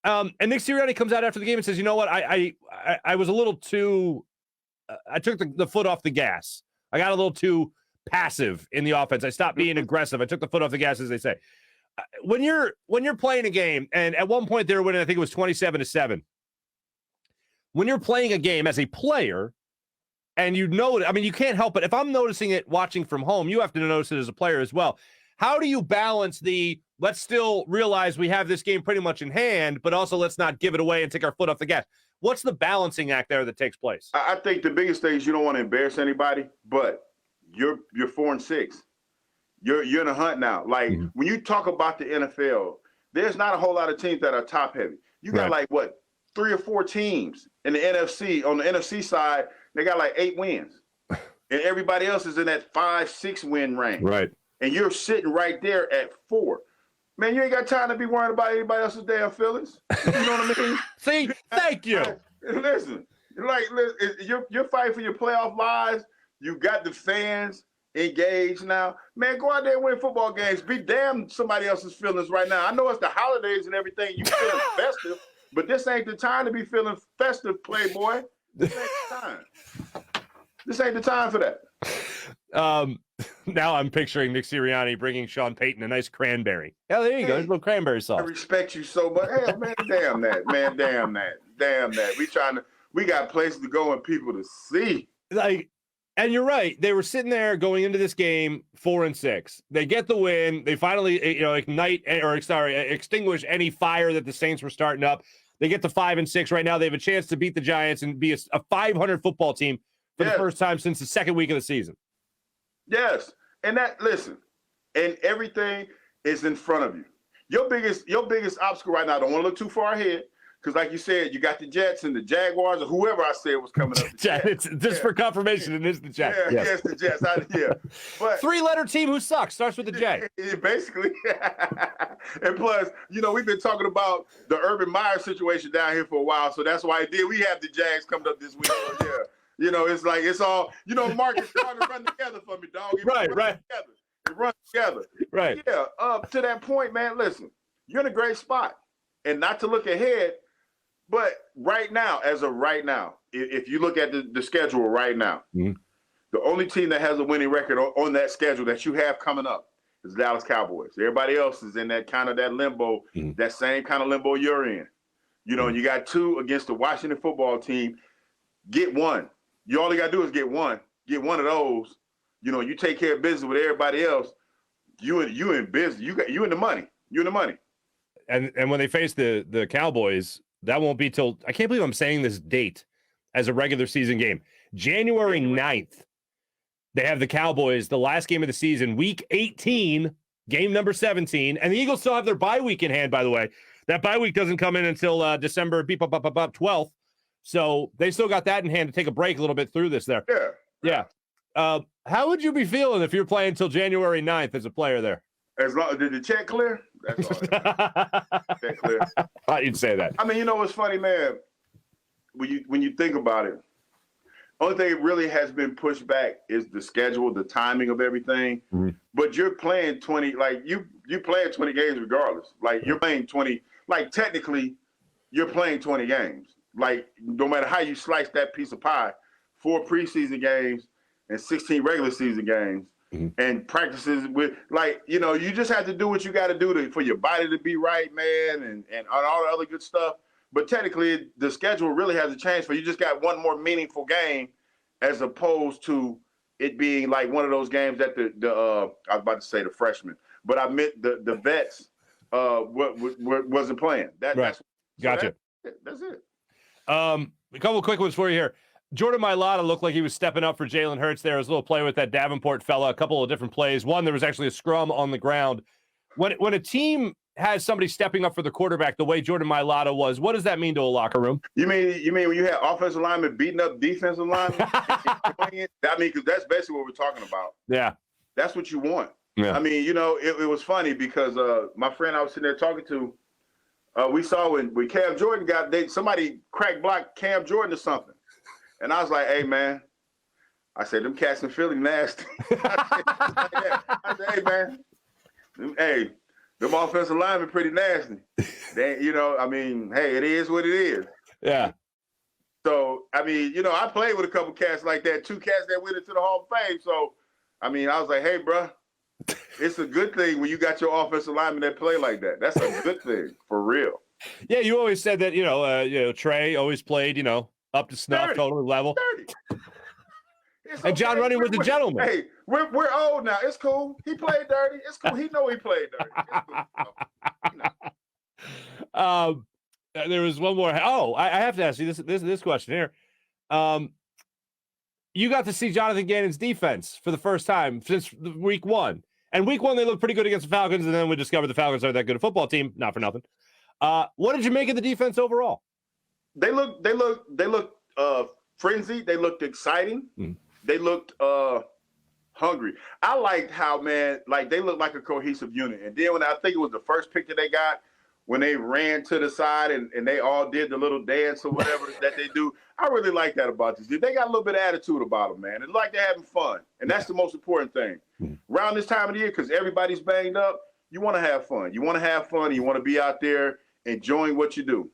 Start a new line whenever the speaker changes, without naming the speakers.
And Nick Sirianni comes out after the game and says, you know what, I was a little too I took the foot off the gas. I got a little too passive in the offense. I stopped being aggressive. I took the foot off the gas, as they say. When you're playing a game, and at one point they were winning, I think it was 27-7. When you're playing a game as a player, and you know it, I mean, you can't help it. If I'm noticing it watching from home, you have to notice it as a player as well. How do you balance let's still realize we have this game pretty much in hand, but also let's not give it away and take our foot off the gas? What's the balancing act there that takes place?
I think the biggest thing is you don't want to embarrass anybody, but you're 4-6. You're in a hunt now. Like, when you talk about the NFL, there's not a whole lot of teams that are top heavy. You got like 3 or 4 teams in the NFC. On the NFC side, they got like 8 wins. And everybody else is in that 5-6 win range.
Right.
And you're sitting right there at 4. Man, you ain't got time to be worrying about anybody else's damn feelings. You know what I mean?
See, thank you.
Listen, you're fighting for your playoff lives. You got the fans engaged now. Man, go out there and win football games. Be damn somebody else's feelings right now. I know it's the holidays and everything. You feeling festive, but this ain't the time to be feeling festive, playboy. This ain't the time. This ain't the time for that.
Now I'm picturing Nick Sirianni bringing Sean Payton a nice cranberry. Oh, there you go. There's a little cranberry sauce.
I respect you so much. Hey, man, damn that. Man, damn that. We got places to go and people to see.
And you're right. They were sitting there going into this game 4-6. They get the win. They finally, extinguish any fire that the Saints were starting up. They get to 5-6 right now. They have a chance to beat the Giants and be a 500 football team for the first time since the second week of the season.
Yes. And and everything is in front of you. Your biggest obstacle right now, don't want to look too far ahead, because like you said, you got the Jets and the Jaguars or whoever I said was coming up.
It's just for confirmation, it is the Jets.
Yeah, yes, the Jets. But
3-letter team who sucks, starts with the J.
Basically. And plus, we've been talking about the Urban Meyer situation down here for a while, so that's why we have the Jags coming up this week. So, yeah. It's like it's all, Mark is trying to run together for me, dog.
Right.
It runs together.
Right.
Yeah, to that point, man, listen, you're in a great spot. And not to look ahead, but right now, if you look at the schedule right now, the only team that has a winning record on that schedule that you have coming up is the Dallas Cowboys. Everybody else is in that kind of that limbo, that same kind of limbo you're in. And you got 2 against the Washington football team. Get one. You all you got to do is get one. Get one of those. You take care of business with everybody else. You in business. You in the money. You in the money.
And when they face the Cowboys, that won't be till, I can't believe I'm saying this date as a regular season game. January 9th, they have the Cowboys, the last game of the season, week 18, game number 17. And the Eagles still have their bye week in hand, by the way. That bye week doesn't come in until December 12th. So they still got that in hand to take a break a little bit through this there. Yeah. How would you be feeling if you're playing until January 9th as a player there?
As long did the check clear? That's all. Check clear.
I thought you'd say that.
I mean, what's funny, man? When you think about it, only thing that really has been pushed back is the schedule, the timing of everything. But you're playing 20, like you playing 20 games regardless. Like you're playing 20, like technically you're playing 20 games. Like no matter how you slice that piece of pie, 4 preseason games and 16 regular season games. And practices with, you just have to do what you got to do for your body to be right, man, and all the other good stuff. But technically, the schedule really hasn't changed. For you just got one more meaningful game, as opposed to it being like one of those games that I was about to say the freshmen, but I meant the vets wasn't playing. That's
gotcha.
That's it.
A couple of quick ones for you here. Jordan Milada looked like he was stepping up for Jalen Hurts there. There was a little play with that Davenport fella, a couple of different plays. One, there was actually a scrum on the ground. When a team has somebody stepping up for the quarterback the way Jordan Milada was, what does that mean to a locker room?
You mean when you have offensive linemen beating up defensive linemen? Because that's basically what we're talking about.
Yeah.
That's what you want.
Yeah.
I mean, it was funny because my friend I was sitting there talking to, we saw when Cam Jordan somebody crack blocked Cam Jordan or something. And I was like, hey, man, I said, them cats in Philly nasty. I said, hey, man, them offensive linemen pretty nasty. They, I mean, hey, it is what it is.
Yeah.
So, I mean, I played with a couple cats like that, 2 cats that went into the Hall of Fame. So, I mean, I was like, hey, bro, it's a good thing when you got your offensive lineman that play like that. That's a good thing, for real.
Yeah, you always said that, Trey always played, up to snuff,
Dirty.
totally level.
Dirty.
And John Running was a gentleman.
Hey, we're old now. It's cool. He played dirty. It's cool. He know he played dirty.
Cool. There was one more. Oh, I have to ask you this question here. You got to see Jonathan Gannon's defense for the first time since week 1. And week 1, they looked pretty good against the Falcons, and then we discovered the Falcons aren't that good a football team. Not for nothing. What did you make of the defense overall?
They looked frenzied. They looked exciting. They looked hungry. I liked how, man, like they looked like a cohesive unit. And then when I think it was the first pick that they got, when they ran to the side and they all did the little dance or whatever that they do, I really like that about this. They got a little bit of attitude about them, man. It's like they're having fun. And that's the most important thing. Around this time of the year, because everybody's banged up, you want to have fun. You want to have fun. You want to be out there enjoying what you do.